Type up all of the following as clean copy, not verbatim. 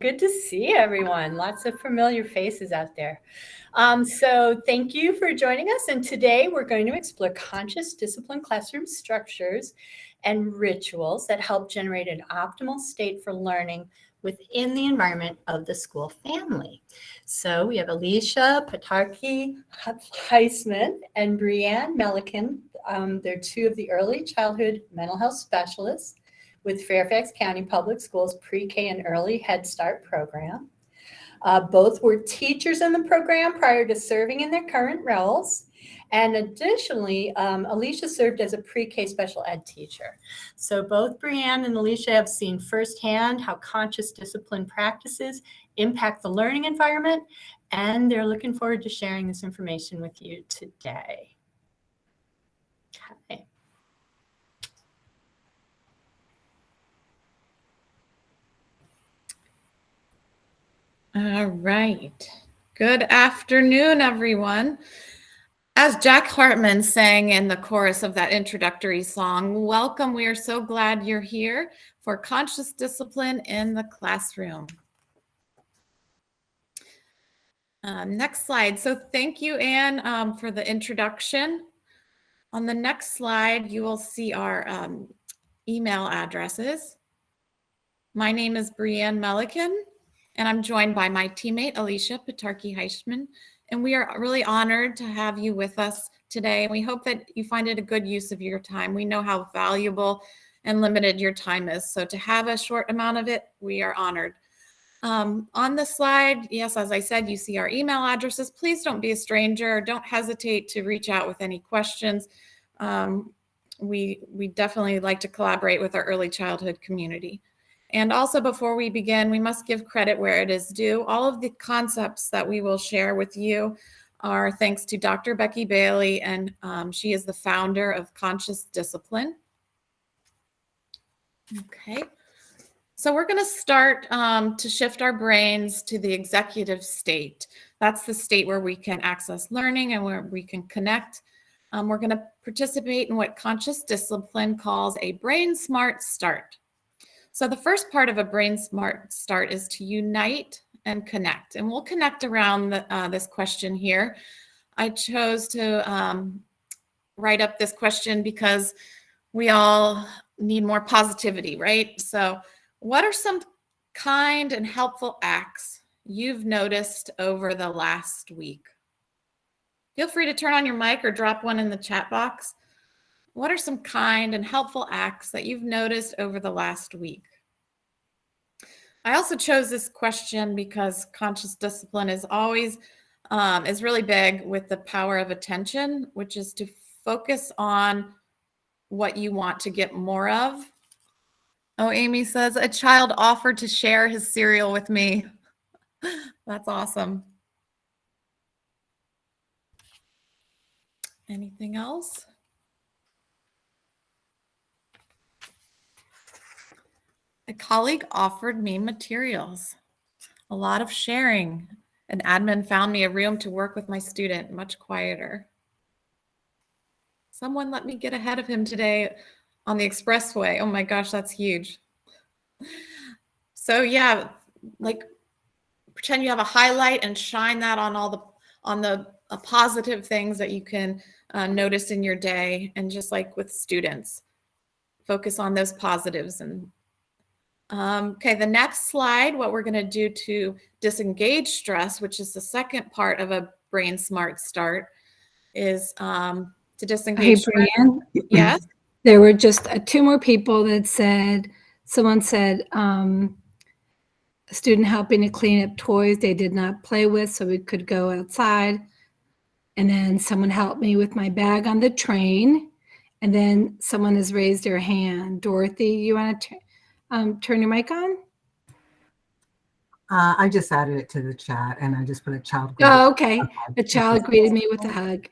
Good to see everyone. Lots of familiar faces out there. So thank you for joining us. And today we're going to explore conscious discipline classroom structures and rituals that help generate an optimal state for learning within the environment of the school family. So we have Alicia Patarki Heisman and Brianne Melican. They're two of the early childhood mental health specialists with Fairfax County Public Schools pre-K and early Head Start program. Both were teachers in the program prior to serving in their current roles. And additionally, Alicia served as a pre-K special ed teacher. So both Brianne and Alicia have seen firsthand how conscious discipline practices impact the learning environment, and they're looking forward to sharing this information with you today. Okay. All right. Good afternoon, everyone. As Jack Hartman sang in the chorus of that introductory song, welcome. We are so glad you're here for Conscious Discipline in the Classroom. Next slide. So thank you, Anne, for the introduction. On the next slide, you will see our email addresses. My name is Brianne Melican, and I'm joined by my teammate, Alicia Patarki Heisman. And we are really honored to have you with us today. And we hope that you find it a good use of your time. We know how valuable and limited your time is. So to have a short amount of it, we are honored. On the slide, yes, as I said, you see our email addresses. Please don't be a stranger. Don't hesitate to reach out with any questions. We definitely like to collaborate with our early childhood community. And also, before we begin, we must give credit where it is due. All of the concepts that we will share with you are thanks to Dr. Becky Bailey, and she is the founder of Conscious Discipline. Okay, so we're going to start to shift our brains to the executive state. That's the state where we can access learning and where we can connect. We're going to participate in what Conscious Discipline calls a brain smart start. So the first part of a brain smart start is to unite and connect. And we'll connect around this question here. I chose to write up this question because we all need more positivity, right? So what are some kind and helpful acts you've noticed over the last week? Feel free to turn on your mic or drop one in the chat box. What are some kind and helpful acts that you've noticed over the last week? I also chose this question because conscious discipline is always is really big with the power of attention, which is to focus on what you want to get more of. Oh, Amy says, a child offered to share his cereal with me. That's awesome. Anything else? A colleague offered me materials. A lot of sharing. An admin found me a room to work with my student, much quieter. Someone let me get ahead of him today on the expressway. Oh my gosh, that's huge. So yeah, like pretend you have a highlight and shine that on the positive things that you can notice in your day. And just like with students, focus on those positives. And okay, the next slide, what we're going to do to disengage stress, which is the second part of a brain smart start, is to disengage stress. Hey, Brianne. Yes? There were just two more people that said, someone said, a student helping to clean up toys they did not play with so we could go outside. And then someone helped me with my bag on the train. And then someone has raised their hand. Dorothy, you want to turn your mic on? I just added it to the chat and I just put a child. Oh, okay. A child greeted me with a hug.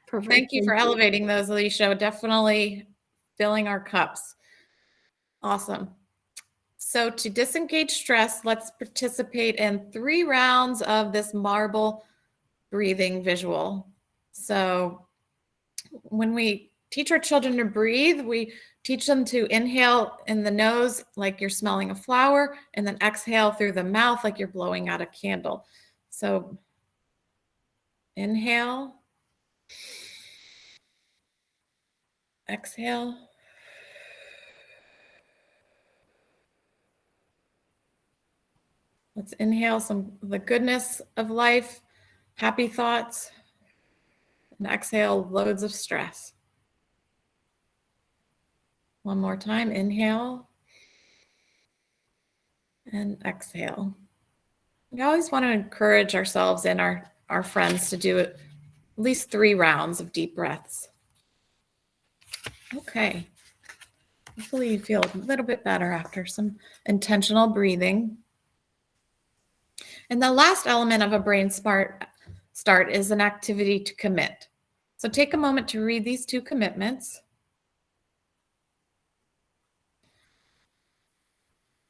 Perfect. Thank you for elevating those, Alicia. Definitely filling our cups. Awesome. So to disengage stress, let's participate in 3 rounds of this marble breathing visual. So when we teach our children to breathe. We teach them to inhale in the nose like you're smelling a flower, and then exhale through the mouth like you're blowing out a candle. So inhale, exhale. Let's inhale some of the goodness of life, happy thoughts, and exhale loads of stress. One more time, inhale and exhale. We always want to encourage ourselves and our friends to do at least 3 rounds of deep breaths. Okay. Hopefully you feel a little bit better after some intentional breathing. And the last element of a brain start is an activity to commit. So take a moment to read these 2 commitments.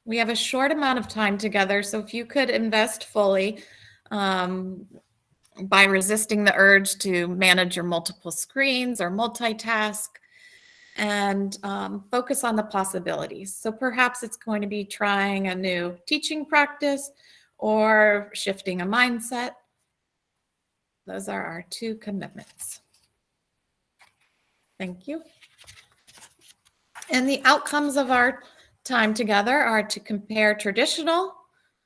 We have a short amount of time together, so if you could invest fully by resisting the urge to manage your multiple screens or multitask, and focus on the possibilities. So perhaps it's going to be trying a new teaching practice or shifting a mindset. Those are our 2 commitments. Thank you. And the outcomes of our time together are to compare traditional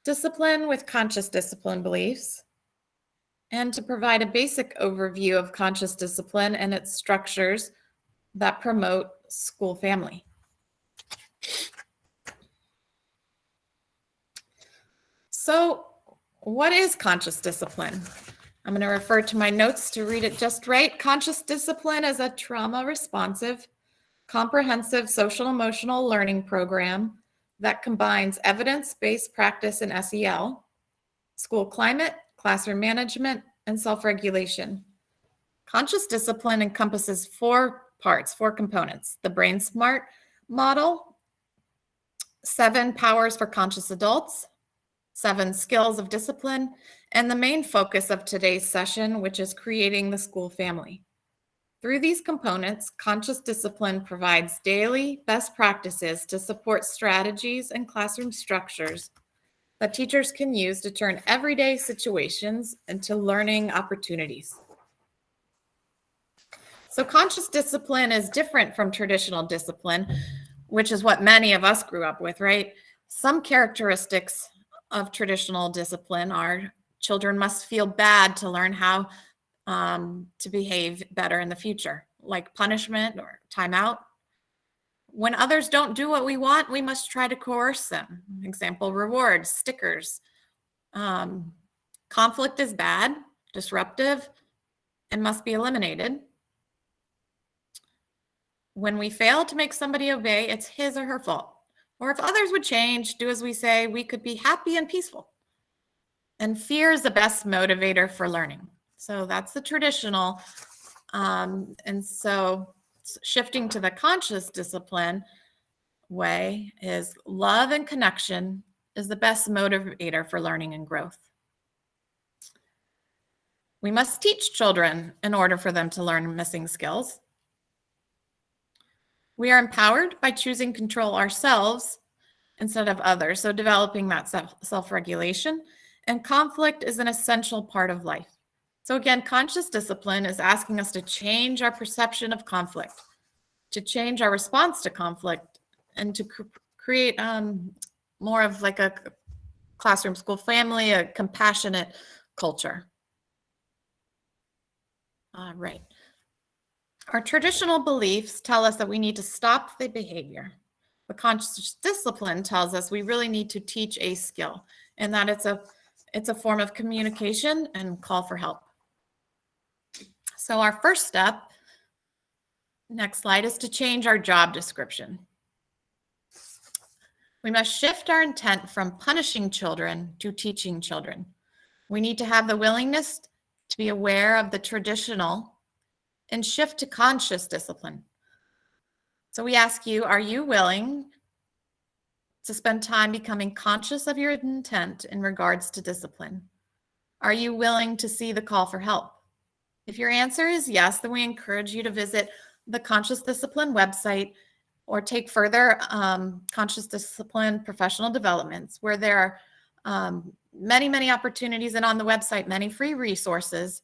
discipline with conscious discipline beliefs, and to provide a basic overview of conscious discipline and its structures that promote school family. So, what is conscious discipline? I'm going to refer to my notes to read it just right. Conscious discipline is a trauma-responsive, comprehensive social-emotional learning program that combines evidence-based practice in SEL, school climate, classroom management, and self-regulation. Conscious discipline encompasses 4 parts, 4 components: the Brain Smart model, 7 powers for conscious adults, 7 skills of discipline, and the main focus of today's session, which is creating the school family. Through these components, conscious discipline provides daily best practices to support strategies and classroom structures that teachers can use to turn everyday situations into learning opportunities. So conscious discipline is different from traditional discipline, which is what many of us grew up with, right? Some characteristics of traditional discipline are children must feel bad to learn how to behave better in the future, like punishment or timeout. When others don't do what we want, we must try to coerce them. Example, rewards, stickers. Conflict is bad, disruptive, and must be eliminated. When we fail to make somebody obey, it's his or her fault. Or if others would change, do as we say, we could be happy and peaceful. And fear is the best motivator for learning. So that's the traditional. And so shifting to the conscious discipline way is love and connection is the best motivator for learning and growth. We must teach children in order for them to learn missing skills. We are empowered by choosing control ourselves instead of others, so developing that self-regulation, and conflict is an essential part of life. So again, conscious discipline is asking us to change our perception of conflict, to change our response to conflict, and to create more of like a classroom school family, a compassionate culture. All right. Our traditional beliefs tell us that we need to stop the behavior. The conscious discipline tells us we really need to teach a skill, and that it's a form of communication and call for help. So our first step, next slide, is to change our job description. We must shift our intent from punishing children to teaching children. We need to have the willingness to be aware of the traditional and shift to conscious discipline. So we ask you, are you willing to spend time becoming conscious of your intent in regards to discipline? Are you willing to see the call for help? If your answer is yes, then we encourage you to visit the Conscious Discipline website or take further Conscious Discipline professional developments, where there are many, many opportunities, and on the website, many free resources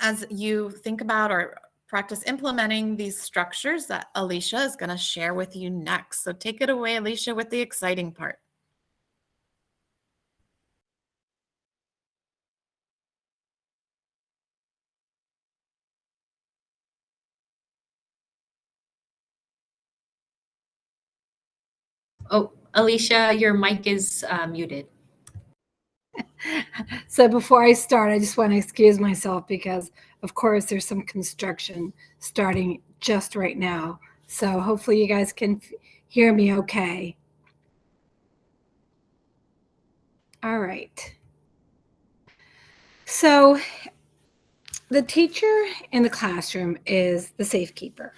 as you think about or practice implementing these structures that Alicia is going to share with you next. So take it away, Alicia, with the exciting part. Oh, Alicia, your mic is muted. So before I start, I just want to excuse myself because, of course, there's some construction starting just right now. So hopefully you guys can hear me okay. All right. So the teacher in the classroom is the safekeeper.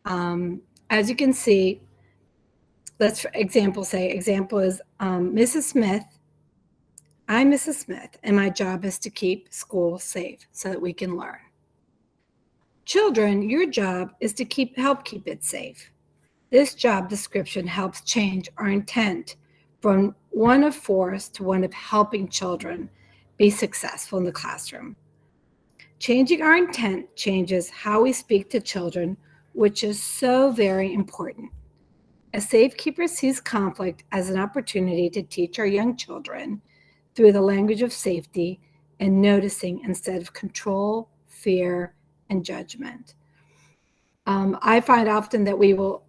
As you can see, let's for example is Mrs. Smith. I'm Mrs. Smith, and my job is to keep school safe so that we can learn. Children, your job is to help keep it safe. This job description helps change our intent from one of force to one of helping children be successful in the classroom. Changing our intent changes how we speak to children, which is so very important. A safekeeper sees conflict as an opportunity to teach our young children through the language of safety and noticing instead of control, fear, and judgment. I find often that we will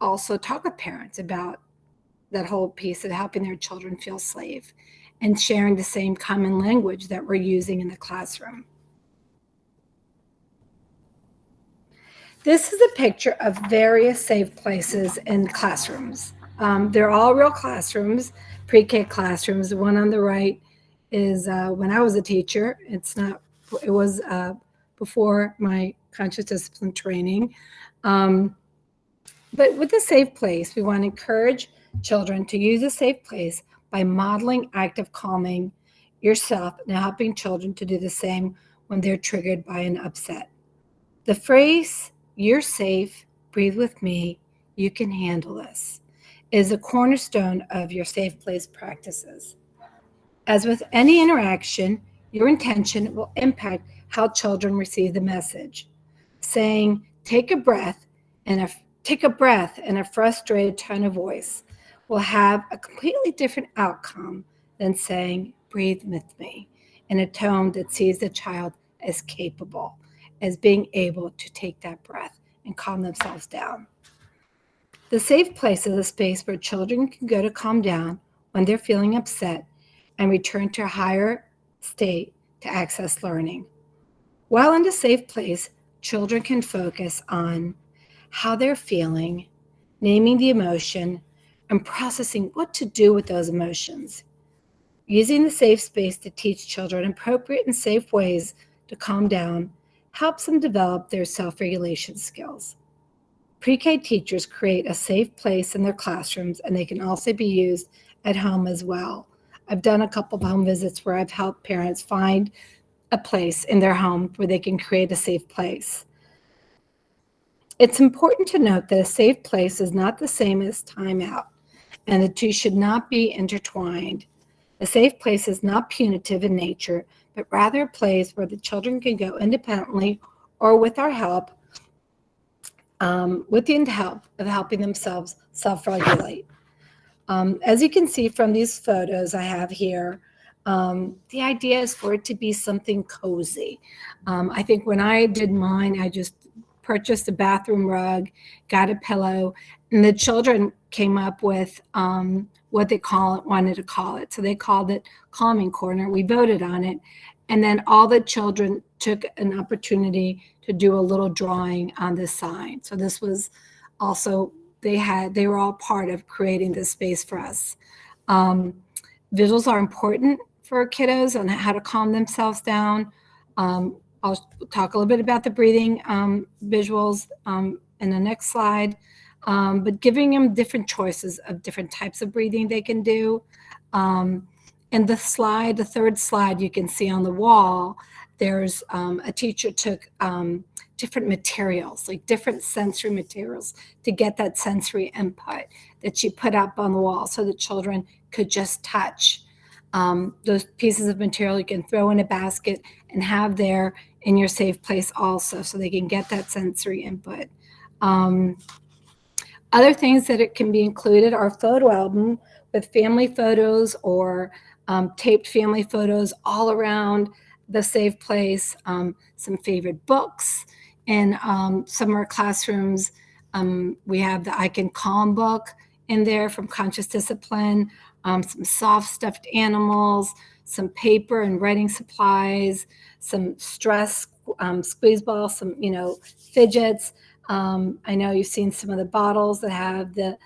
also talk with parents about that whole piece of helping their children feel safe and sharing the same common language that we're using in the classroom. This is a picture of various safe places in classrooms. They're all real classrooms, pre-K classrooms. The one on the right is when I was a teacher. It was before my conscious discipline training. But with a safe place, we want to encourage children to use a safe place by modeling active calming yourself and helping children to do the same when they're triggered by an upset. The phrase, "You're safe, breathe with me, you can handle this," is a cornerstone of your safe place practices. As with any interaction, your intention will impact how children receive the message. Saying, take a breath in a frustrated tone of voice will have a completely different outcome than saying, breathe with me, in a tone that sees the child as capable, as being able to take that breath and calm themselves down. The safe place is a space where children can go to calm down when they're feeling upset and return to a higher state to access learning. While in the safe place, children can focus on how they're feeling, naming the emotion, and processing what to do with those emotions. Using the safe space to teach children appropriate and safe ways to calm down helps them develop their self-regulation skills. Pre-K teachers create a safe place in their classrooms, and they can also be used at home as well. I've done a couple of home visits where I've helped parents find a place in their home where they can create a safe place. It's important to note that a safe place is not the same as timeout, and the two should not be intertwined. A safe place is not punitive in nature, but rather a place where the children can go independently or with our help, with the help of helping themselves self-regulate. As you can see from these photos I have here, the idea is for it to be something cozy. I think when I did mine, I just purchased a bathroom rug, got a pillow, and the children came up with what they wanted to call it. So they called it Calming Corner. We voted on it. And then all the children took an opportunity to do a little drawing on this sign. So this was also, they were all part of creating this space for us. Visuals are important for kiddos on how to calm themselves down. I'll talk a little bit about the breathing visuals in the next slide, but giving them different choices of different types of breathing they can do. And the third slide you can see on the wall, There's a teacher took different materials, like different sensory materials, to get that sensory input that she put up on the wall so the children could just touch. Those pieces of material you can throw in a basket and have there in your safe place also, so they can get that sensory input. Other things that it can be included are photo album with family photos or taped family photos all around the safe place, some favorite books. In some of our classrooms, we have the I Can Calm book in there from Conscious Discipline, some soft stuffed animals, some paper and writing supplies, some stress squeeze balls, some, fidgets. I know you've seen some of the bottles that have the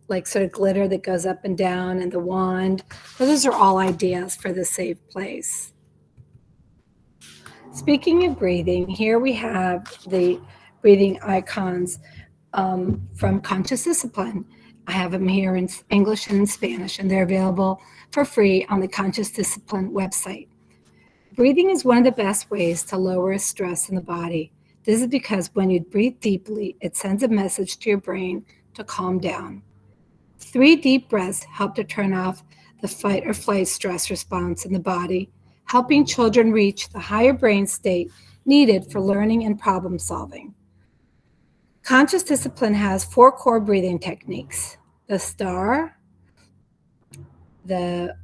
like sort of glitter that goes up and down, and the wand. So those are all ideas for the safe place. Speaking of breathing, here we have the breathing icons from Conscious Discipline. I have them here in English and in Spanish, and they're available for free on the Conscious Discipline website. Breathing is one of the best ways to lower stress in the body. This is because when you breathe deeply, it sends a message to your brain to calm down. 3 deep breaths help to turn off the fight or flight stress response in the body, helping children reach the higher brain state needed for learning and problem solving. Conscious Discipline has 4 core breathing techniques: the star, the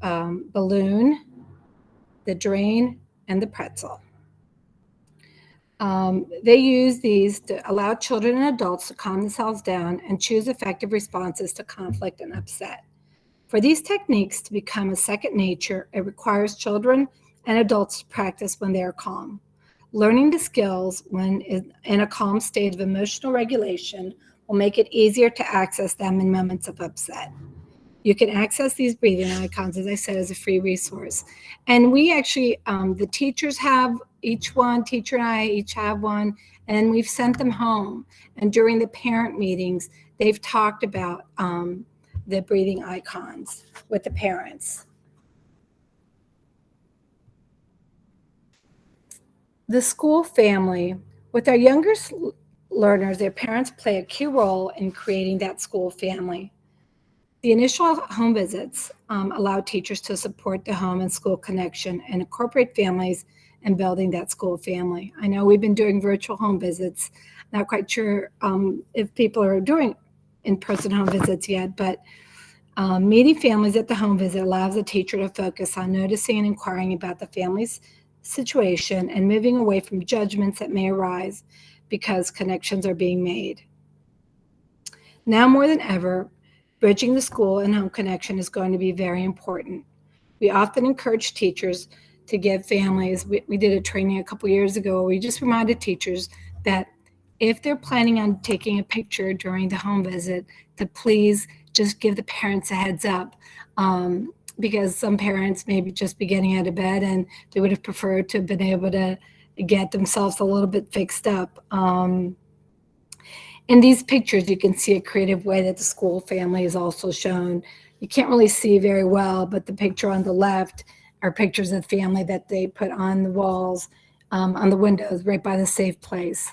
balloon, the drain, and the pretzel. They use these to allow children and adults to calm themselves down and choose effective responses to conflict and upset. For these techniques to become a second nature, it requires children and adults to practice when they are calm. Learning the skills when in a calm state of emotional regulation will make it easier to access them in moments of upset. You can access these breathing icons, as I said, as a free resource. And we actually, the teachers have each one, teacher and I each have one, and we've sent them home. And during the parent meetings, they've talked about the breathing icons with the parents. The school family, with our younger learners, their parents play a key role in creating that school family. The initial home visits allow teachers to support the home and school connection and incorporate families in building that school family. I know we've been doing virtual home visits. Not quite sure if people are doing in-person home visits yet, but meeting families at the home visit allows the teacher to focus on noticing and inquiring about the family's situation and moving away from judgments that may arise because connections are being made. Now more than ever, bridging the school and home connection is going to be very important. We often encourage teachers to give families, we did a training a couple years ago where we just reminded teachers that if they're planning on taking a picture during the home visit, to please just give the parents a heads up, because some parents may just be getting out of bed and they would have preferred to have been able to get themselves a little bit fixed up. In these pictures, you can see a creative way that the school family is also shown. You can't really see very well, but the picture on the left are pictures of the family that they put on the walls, on the windows, right by the safe place.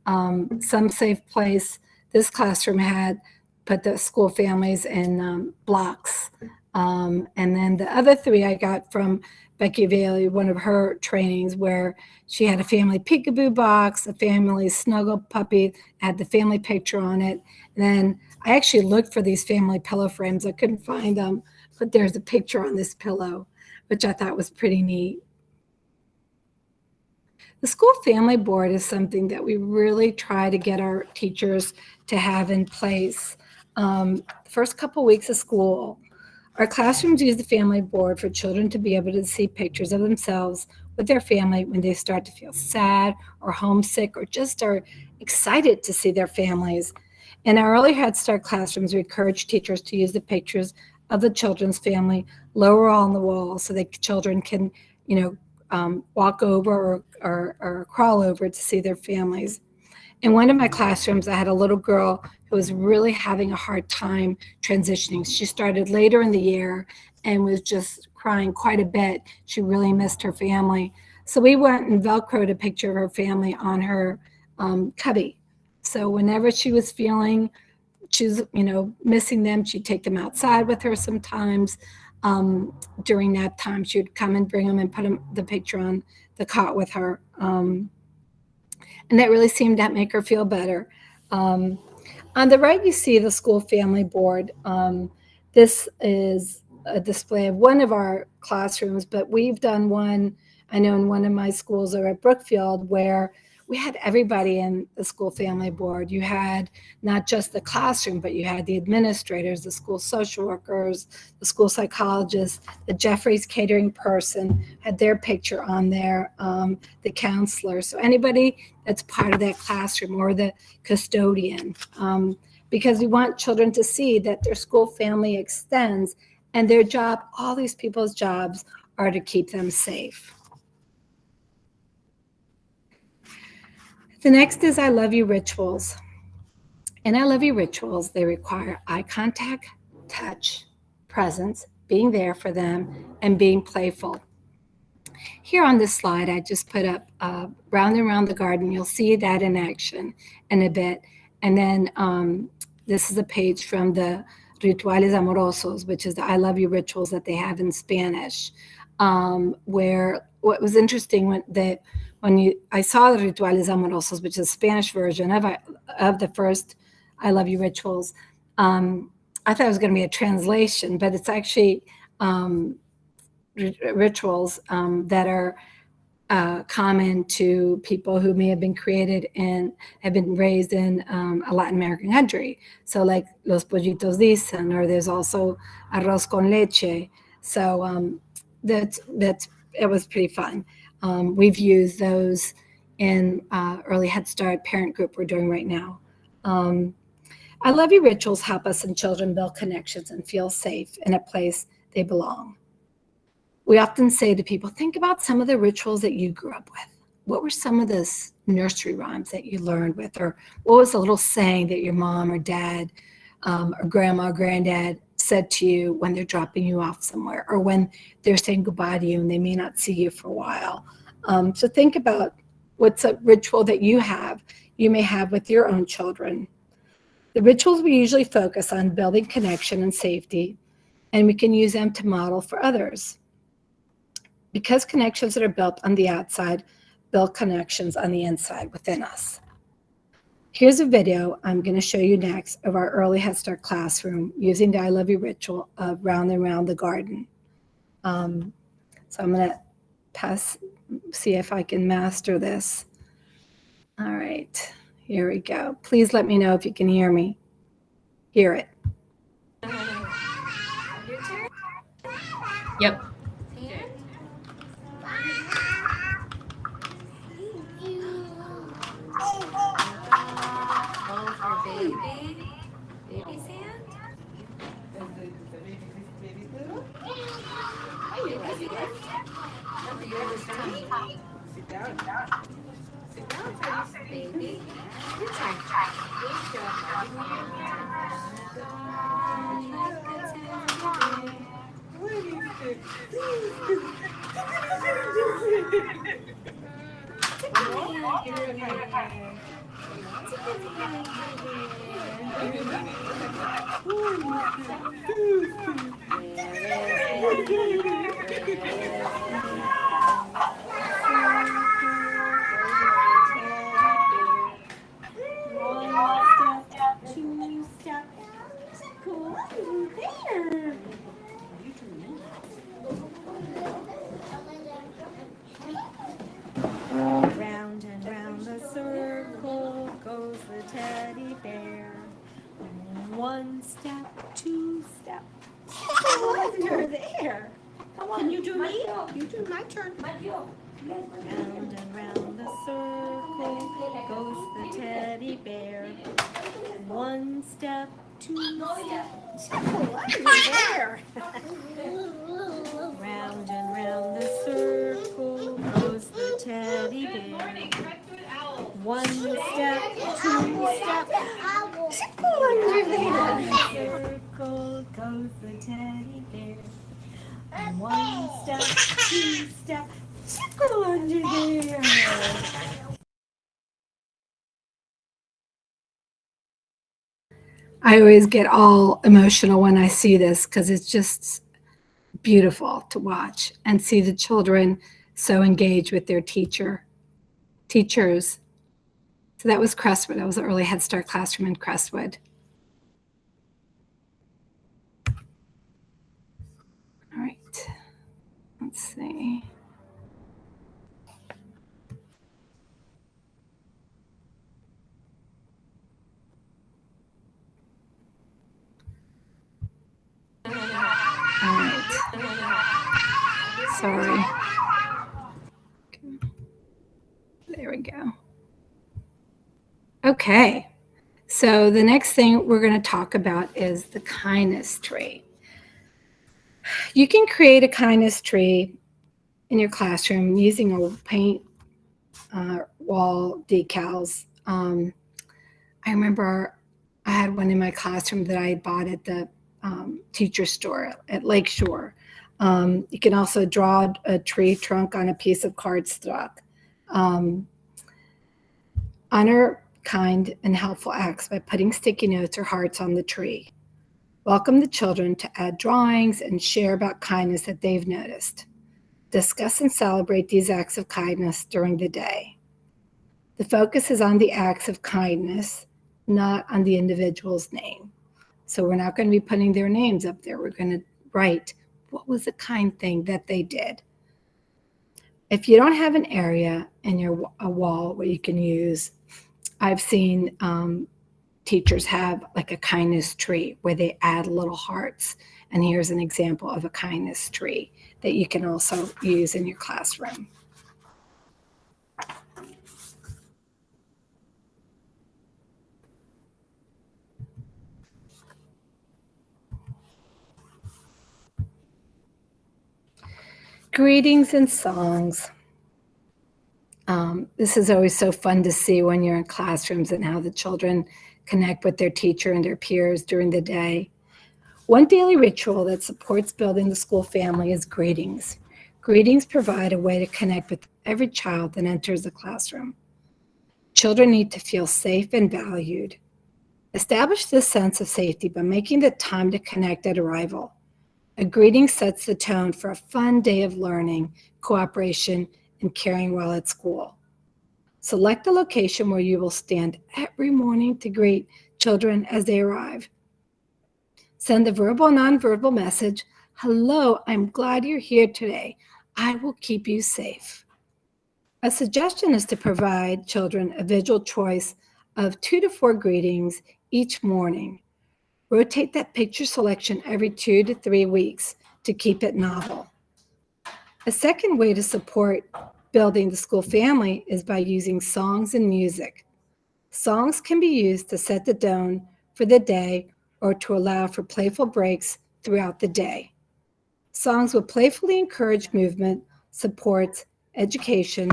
Some safe place, this classroom had put the school families in blocks. And then the other 3 I got from Becky Bailey, one of her trainings, where she had a family peekaboo box, a family snuggle puppy, had the family picture on it. And then I actually looked for these family pillow frames. I couldn't find them, but there's a picture on this pillow, which I thought was pretty neat. The school family board is something that we really try to get our teachers to have in place. The first couple weeks of school, our classrooms use the family board for children to be able to see pictures of themselves with their family when they start to feel sad or homesick or just are excited to see their families. In our early Head Start classrooms, we encourage teachers to use the pictures of the children's family lower on the wall so that children can, walk over or crawl over to see their families. In one of my classrooms, I had a little girl who was really having a hard time transitioning. She started later in the year, and was just crying quite a bit. She really missed her family. So we went and Velcroed a picture of her family on her cubby. So whenever she was feeling she's, missing them, she'd take them outside with her sometimes. During that time, she would come and bring them and put the picture on the cot with her. And that really seemed to make her feel better. On the right, you see the school family board. This is a display of one of our classrooms, but we've done one, I know in one of my schools or at Brookfield, where we had everybody in the school family board. You had not just the classroom, but you had the administrators, the school social workers, the school psychologists, the Jeffries catering person had their picture on there, the counselor. So anybody that's part of that classroom or the custodian, because we want children to see that their school family extends and their job, all these people's jobs are to keep them safe. The next is I love you rituals. And I love you rituals, they require eye contact, touch, presence, being there for them, and being playful. Here on this slide, I just put up Round and Round the Garden. You'll see that in action in a bit. And then this is a page from the Rituales Amorosos, which is the I love you rituals that they have in Spanish, where what was interesting I saw the Rituales Amorosos, which is a Spanish version of the first I Love You rituals. I thought it was going to be a translation, but it's actually rituals that are common to people who may have been created and have been raised in a Latin American country. So like Los Pollitos Dicen, or there's also Arroz con Leche. So it was pretty fun. We've used those in early Head Start parent group we're doing right now. I love you rituals help us and children build connections and feel safe in a place they belong. We often say to people, think about some of the rituals that you grew up with. What were some of the nursery rhymes that you learned with? Or what was a little saying that your mom or dad or grandma or granddad said to you when they're dropping you off somewhere, or when they're saying goodbye to you and they may not see you for a while? So think about what's a ritual that you may have with your own children. The rituals we usually focus on building connection and safety, and we can use them to model for others. Because connections that are built on the outside build connections on the inside within us. Here's a video I'm going to show you next of our early Head Start classroom using the I Love You ritual of Round and Round the Garden. So I'm going to see if I can master this. All right, here we go. Please let me know if you can hear me. Hear it. Yep. Baby sand? Sit down. Sit down, baby. Good try. Good Round and round the circle goes the teddy bear. One step, two step. Under there. Come on, you do me. You do my turn. Round and round the circle goes the teddy bear. One step, two step. Under there. Round and round the circle goes the teddy bear. One step, two step. Under there. Circle goes the teddy bear. One step, two step, tickle under there. I always get all emotional when I see this because it's just beautiful to watch and see the children so engaged with their teachers. So that was Crestwood. That was the early Head Start classroom in Crestwood. All right, let's see. All right. Sorry. There we go. Okay. So the next thing we're going to talk about is the kindness tree. You can create a kindness tree in your classroom using a paint wall decals. I remember I had one in my classroom that I bought at the teacher store at Lakeshore. You can also draw a tree trunk on a piece of cardstock. Honor kind and helpful acts by putting sticky notes or hearts on the tree. Welcome the children to add drawings and share about kindness that they've noticed. Discuss and celebrate these acts of kindness during the day. The focus is on the acts of kindness, not on the individual's name. So we're not going to be putting their names up there. We're going to write what was the kind thing that they did. If you don't have an area in a wall where you can use, I've seen teachers have like a kindness tree where they add little hearts. And here's an example of a kindness tree that you can also use in your classroom. Greetings and songs. This is always so fun to see when you're in classrooms and how the children connect with their teacher and their peers during the day. One daily ritual that supports building the school family is greetings. Greetings provide a way to connect with every child that enters the classroom. Children need to feel safe and valued. Establish this sense of safety by making the time to connect at arrival. A greeting sets the tone for a fun day of learning, cooperation, and caring while at school. Select a location where you will stand every morning to greet children as they arrive. Send a verbal and nonverbal message. Hello, I'm glad you're here today. I will keep you safe. A suggestion is to provide children a visual choice of 2 to 4 greetings each morning. Rotate that picture selection every 2 to 3 weeks to keep it novel. A second way to support building the school family is by using songs and music. Songs can be used to set the tone for the day or to allow for playful breaks throughout the day. Songs will playfully encourage movement, supports education,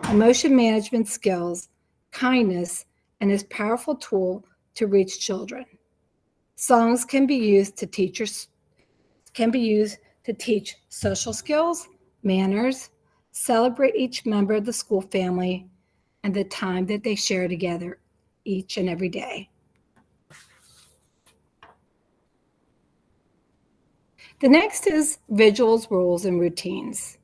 emotion management skills, kindness, and is a powerful tool to reach children. Songs can be used to teach social skills, manners, celebrate each member of the school family, and the time that they share together each and every day. The next is visuals, rules, and routines.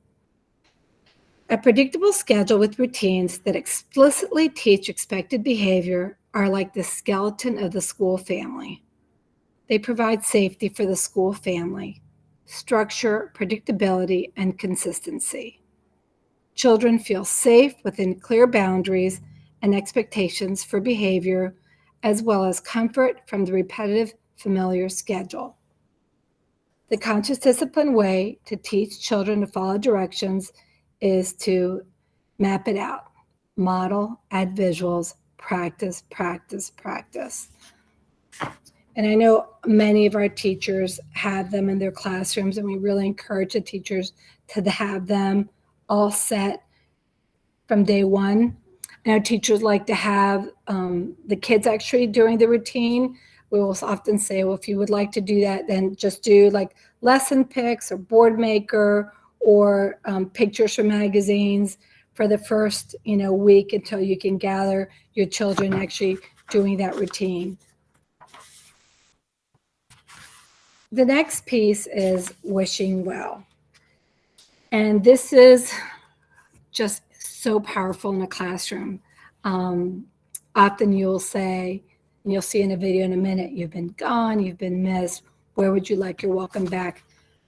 A predictable schedule with routines that explicitly teach expected behavior are like the skeleton of the school family. They provide safety for the school family, structure, predictability, and consistency. Children feel safe within clear boundaries and expectations for behavior, as well as comfort from the repetitive, familiar schedule. The conscious discipline way to teach children to follow directions is to map it out, model, add visuals, practice, practice, practice. And I know many of our teachers have them in their classrooms, and we really encourage the teachers to have them all set from day one. And our teachers like to have the kids actually doing the routine. we will often say, well, if you would like to do that, then just do like lesson picks or board maker or pictures from magazines for the first, week until you can gather your children actually doing that routine. The next piece is wishing well. And this is just so powerful in a classroom. Often you'll say, and you'll see in a video in a minute, you've been gone, you've been missed. Where would you like your welcome back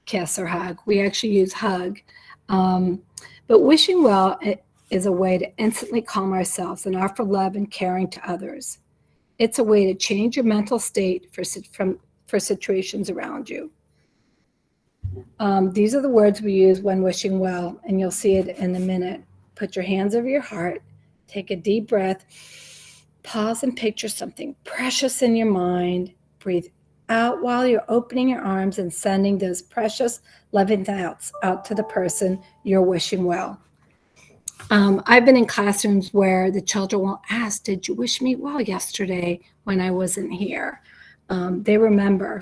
kiss or hug? We actually use hug. But wishing well is a way to instantly calm ourselves and offer love and caring to others. It's a way to change your mental state for situations around you. These are the words we use when wishing well, and you'll see it in a minute. Put your hands over your heart, take a deep breath, pause and picture something precious in your mind. Breathe out while you're opening your arms and sending those precious loving thoughts out to the person you're wishing well. I've been in classrooms where the children will ask, did you wish me well yesterday when I wasn't here? They remember.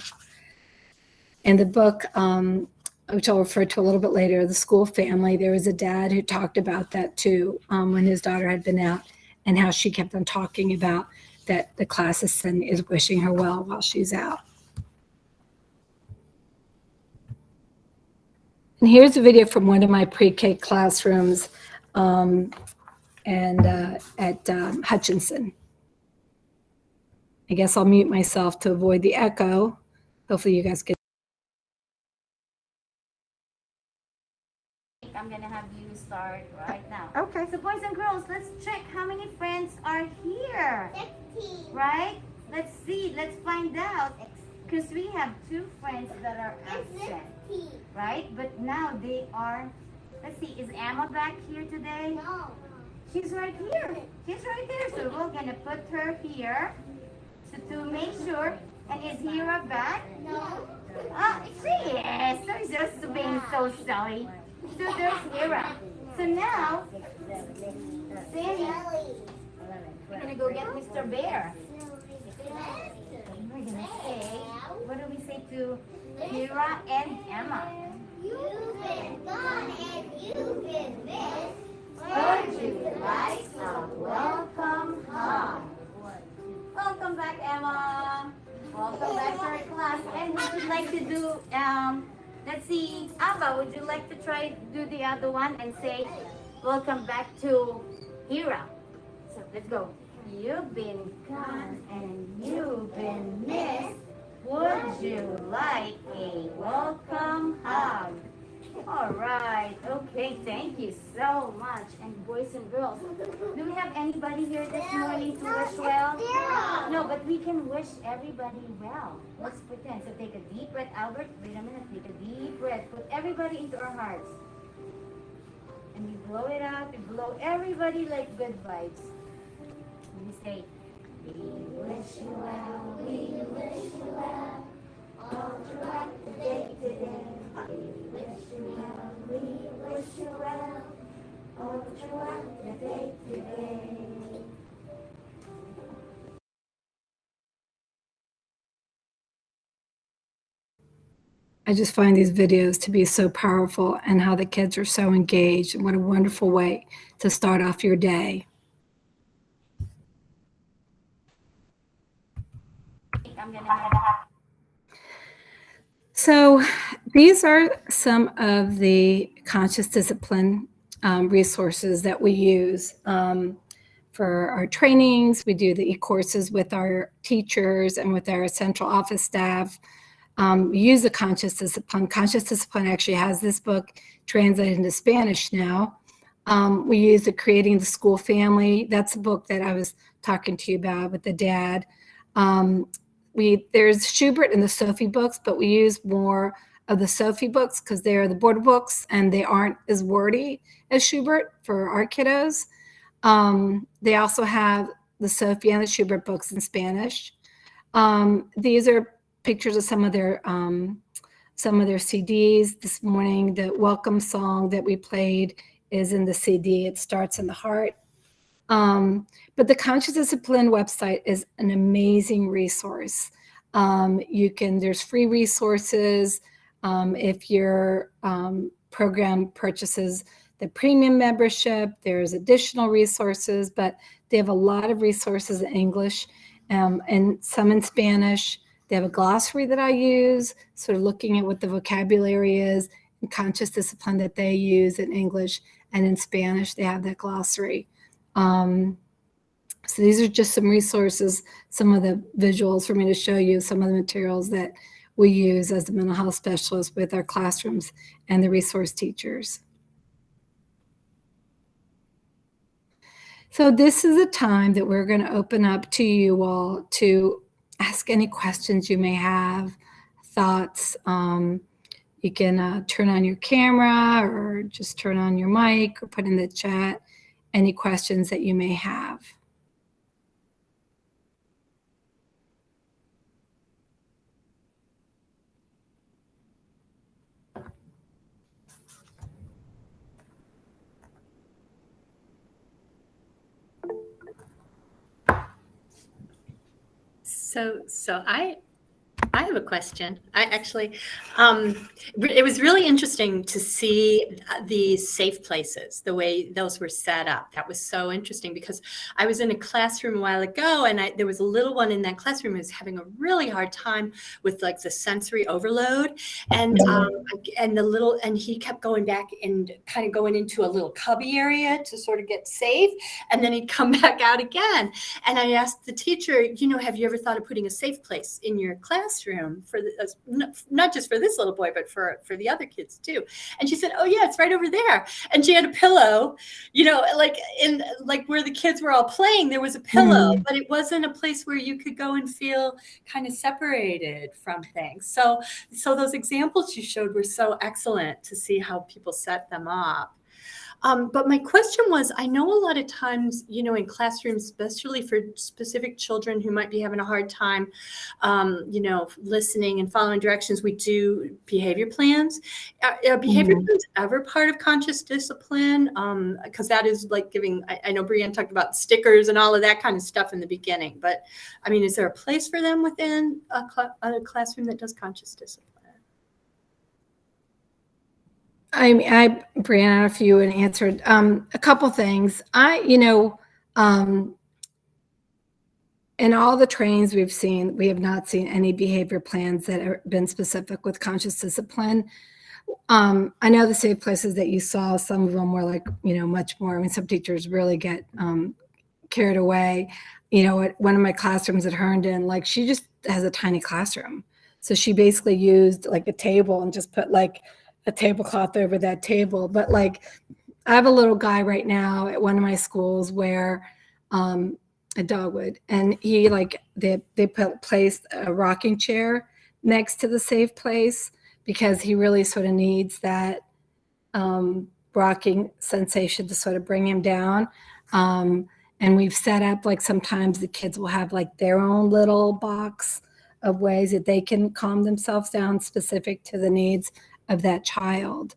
In the book, which I'll refer to a little bit later, The School Family, there was a dad who talked about that too, when his daughter had been out, and how she kept on talking about that the class is wishing her well while she's out. And here's a video from one of my pre-K classrooms at Hutchinson. I guess I'll mute myself to avoid the echo. Hopefully you guys can. I'm gonna have you start right now. Okay. So boys and girls, let's check how many friends are here. 16. Right? Let's see, let's find out. Because we have 2 friends that are absent. 15. Right? But now they are, let's see, is Emma back here today? No. She's right here. She's right there. So we're gonna put her here to make sure. And is Hira back? No. She is. So she's just being so sorry. So there's Hira. So now, Sandy, we're gonna go get Mr. Bear. We're gonna say, what do we say to Hira and Emma? You've been gone and you've been missed. Would you like a welcome hug? Welcome back, Emma. Welcome back to our class. And would you like to do, let's see, Abba, would you like to try do the other one and say, welcome back to Hira? So let's go. You've been gone and you've been missed. Would you like a welcome hug? All right. Okay. Thank you so much. And boys and girls, do we have anybody here this morning to wish well? No, but we can wish everybody well. Let's pretend. So take a deep breath, Albert. Wait a minute. Take a deep breath. Put everybody into our hearts. And we blow it out. We blow everybody like good vibes. And we say, we wish you well. We wish you well. All throughout the day today. We wish you well, we wish you well, all throughout the day today. I just find these videos to be so powerful, and how the kids are so engaged, and what a wonderful way to start off your day. I'm gonna have So these are some of the conscious discipline resources that we use for our trainings. We do the e-courses with our teachers and with our central office staff. We use the conscious discipline. Conscious discipline actually has this book translated into Spanish now. We use the Creating the School Family. That's the book that I was talking to you about with the dad. There's Schubert and the Sophie books, but we use more of the Sophie books because they're the border books and they aren't as wordy as Schubert for our kiddos. They also have the Sophie and the Schubert books in Spanish. These are pictures of some of their CDs. This morning, the welcome song that we played is in the CD. It starts in the heart. But the Conscious Discipline website is an amazing resource. There's free resources. If your program purchases the premium membership, there's additional resources, but they have a lot of resources in English and some in Spanish. They have a glossary that I use, sort of looking at what the vocabulary is and conscious discipline that they use in English, and in Spanish, they have that glossary. So these are just some resources, some of the visuals for me to show you some of the materials that we use as a mental health specialist with our classrooms and the resource teachers. So this is a time that we're going to open up to you all to ask any questions you may have, thoughts. You can turn on your camera or just turn on your mic or put in the chat any questions that you may have. So I have a question. I actually, it was really interesting to see the safe places, the way those were set up. That was so interesting because I was in a classroom a while ago, and there was a little one in that classroom who was having a really hard time with like the sensory overload, and he kept going back and kind of going into a little cubby area to sort of get safe, and then he'd come back out again. And I asked the teacher, have you ever thought of putting a safe place in your classroom for not just for this little boy, but for the other kids too? And she said, oh yeah, it's right over there. And she had a pillow, like where the kids were all playing, there was a pillow, but it wasn't a place where you could go and feel kind of separated from things. So those examples you showed were so excellent to see how people set them up. But my question was, I know a lot of times, in classrooms, especially for specific children who might be having a hard time, listening and following directions, we do behavior plans. Are behavior plans ever part of conscious discipline? Because that is like giving, I know Brianne talked about stickers and all of that kind of stuff in the beginning, but I mean, is there a place for them within a classroom that does conscious discipline? Brianna, I don't know if you had answered a couple things. In all the trainings we've seen, we have not seen any behavior plans that have been specific with conscious discipline. I know the safe places that you saw, some of them were like, much more. I mean, some teachers really get carried away. At one of my classrooms at Herndon, like she just has a tiny classroom. So she basically used like a table and just put like a tablecloth over that table. But like, I have a little guy right now at one of my schools where at Dogwood, and he they placed a rocking chair next to the safe place because he really sort of needs that rocking sensation to sort of bring him down. And we've set up, like, sometimes the kids will have like their own little box of ways that they can calm themselves down specific to the needs of that child.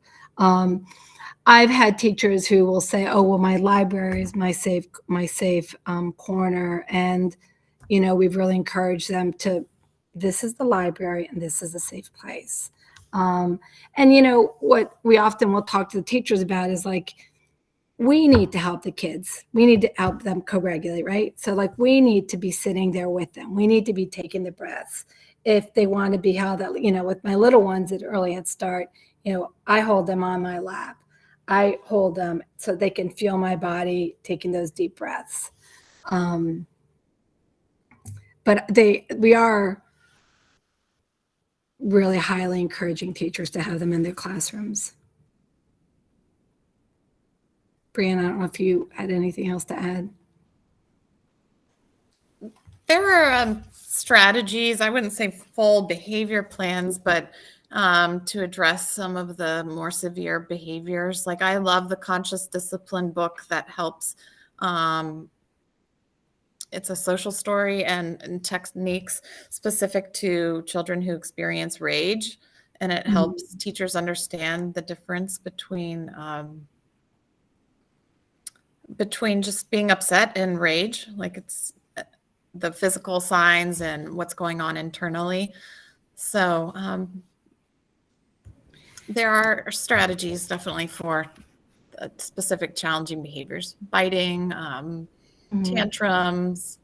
I've had teachers who will say, oh, well, my library is my safe corner. And, we've really encouraged them to, this is the library and this is a safe place. And what we often will talk to the teachers about is like, we need to help the kids. We need to help them co-regulate, right? So like, we need to be sitting there with them. We need to be taking the breaths. If they want to be held, with my little ones at early Head Start, I hold them on my lap. I hold them so they can feel my body taking those deep breaths. But we are really highly encouraging teachers to have them in their classrooms. Brianna, I don't know if you had anything else to add. There are strategies, I wouldn't say full behavior plans, but to address some of the more severe behaviors. Like, I love the Conscious Discipline book that helps. It's a social story and techniques specific to children who experience rage. And it helps teachers understand the difference between just being upset and rage. Like, the physical signs and what's going on internally. So there are strategies definitely for specific challenging behaviors, biting, tantrums.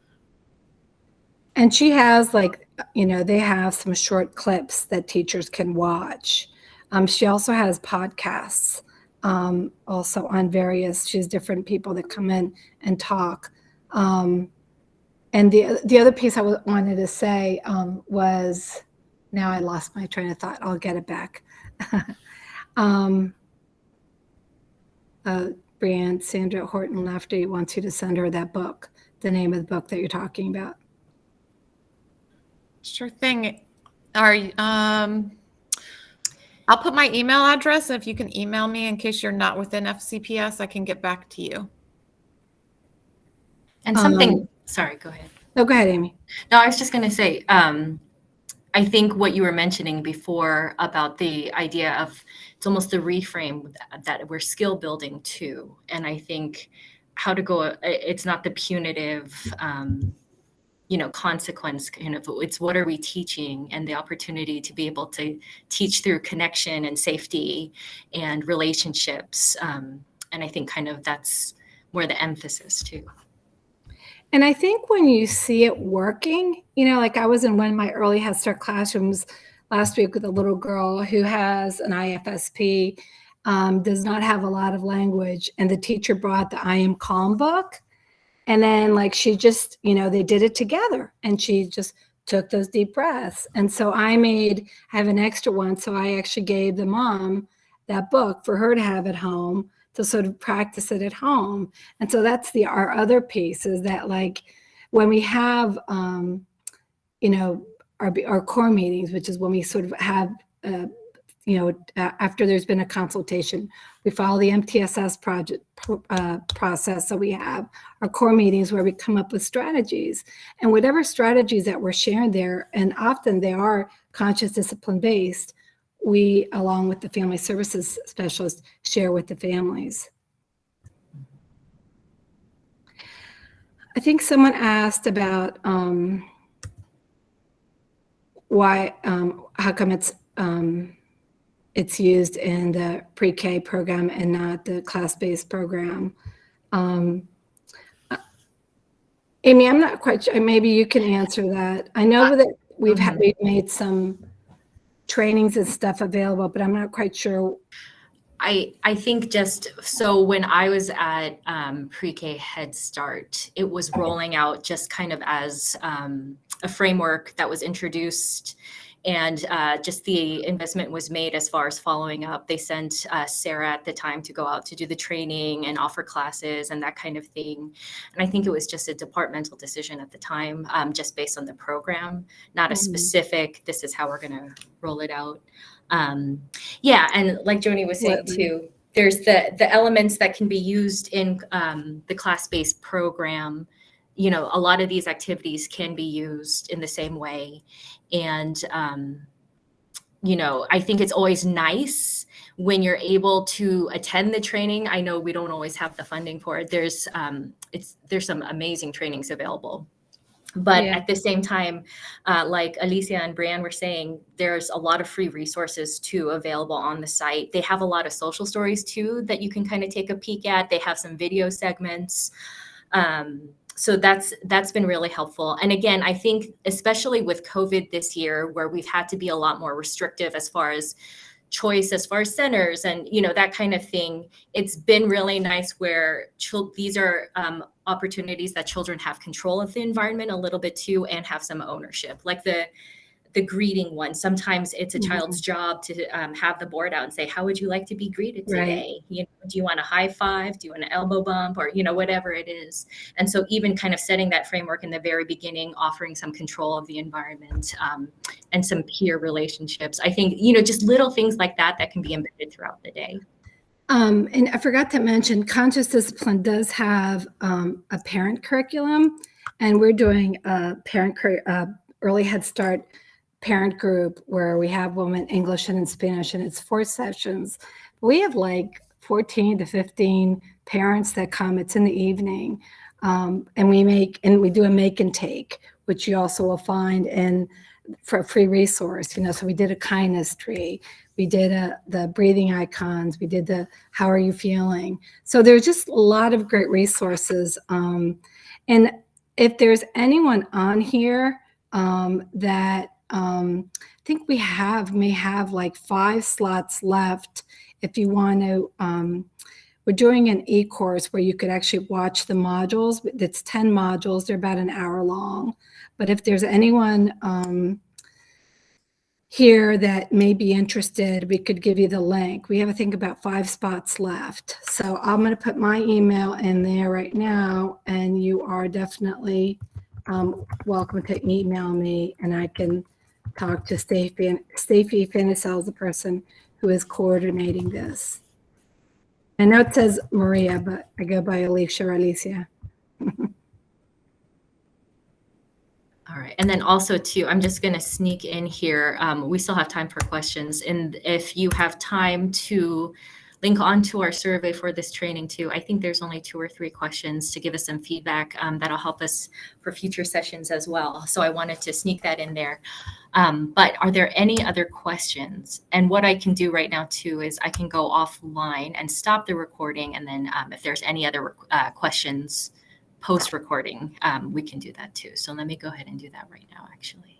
And she has they have some short clips that teachers can watch. She also has podcasts also on she has different people that come in and talk. And the other piece I wanted to say was, now I lost my train of thought. I'll get it back. Brianne, Sandra Horton Lafferty wants you to send her that book, the name of the book that you're talking about. Sure thing. I'll put my email address. If you can email me in case you're not within FCPS, I can get back to you. And something, sorry, go ahead. No, go ahead, Amy. No, I was just going to say, I think what you were mentioning before about the idea of it's almost a reframe that we're skill building too. And I think how to go, it's not the punitive, consequence kind of, it's what are we teaching, and the opportunity to be able to teach through connection and safety and relationships. And I think kind of that's more the emphasis too. And I think when you see it working, like I was in one of my early Head Start classrooms last week with a little girl who has an IFSP, does not have a lot of language. And the teacher brought the I Am Calm book. And then she just, they did it together, and she just took those deep breaths. And so I have an extra one. So I actually gave the mom that book for her to have at home, to sort of practice it at home. And so that's our other piece, is that when we have, our core meetings, which is when we sort of have, after there's been a consultation, we follow the MTSS process. So we have our core meetings where we come up with strategies, and whatever strategies that we're sharing there, and often they are conscious discipline based, we, along with the family services specialist, share with the families. I think someone asked about why, how come it's used in the pre-K program and not the class-based program. Amy, I'm not quite sure. Maybe you can answer that. I know that we've made some trainings and stuff available, but I'm not quite sure. I think so when I was at pre-K Head Start, it was rolling out just kind of as a framework that was introduced, and just the investment was made as far as following up. They sent Sarah at the time to go out to do the training and offer classes and that kind of thing. And I think it was just a departmental decision at the time, just based on the program, not a specific, this is how we're going to roll it out. Yeah, and like Joni was saying too, there's the elements that can be used in the class-based program. A lot of these activities can be used in the same way. And, I think it's always nice when you're able to attend the training. I know we don't always have the funding for it. There's some amazing trainings available. But at the same time, like Alicia and Brianne were saying, there's a lot of free resources too available on the site. They have a lot of social stories too that you can kind of take a peek at. They have some video segments. So that's been really helpful. And again, I think especially with COVID this year, where we've had to be a lot more restrictive as far as choice, as far as centers and, that kind of thing, it's been really nice where these are opportunities that children have control of the environment a little bit too, and have some ownership. Like the greeting one, sometimes it's a child's job to have the board out and say, how would you like to be greeted today? Right. Do you want a high five? Do you want an elbow bump? Or, whatever it is. And so even kind of setting that framework in the very beginning, offering some control of the environment and some peer relationships. I think, just little things like that can be embedded throughout the day. And I forgot to mention, Conscious Discipline does have a parent curriculum, and we're doing a early Head Start parent group where we have women English and in Spanish, and it's 4 sessions. We have 14 to 15 parents that come. It's in the evening. And we do a make and take, which you also will find for a free resource. So we did a kindness tree, we did the breathing icons, we did the how are you feeling. So there's just a lot of great resources. And if there's anyone on here that I think we may have like 5 slots left if you want to. We're doing an e-course where you could actually watch the modules. It's 10 modules. They're about an hour long. But if there's anyone here that may be interested, we could give you the link. We have, I think, about 5 spots left. So I'm going to put my email in there right now, and you are definitely welcome to email me, and I can talk to Stacey. Stacey Finisel is the person who is coordinating this. I know it says Maria, but I go by Alicia or Alicia. All right. And then also too, I'm just going to sneak in here. We still have time for questions. And if you have time to link onto our survey for this training too, I think there's only 2 or 3 questions to give us some feedback that'll help us for future sessions as well. So I wanted to sneak that in there. But are there any other questions? And what I can do right now too is I can go offline and stop the recording. And then if there's any other questions post recording, we can do that too. So let me go ahead and do that right now, actually.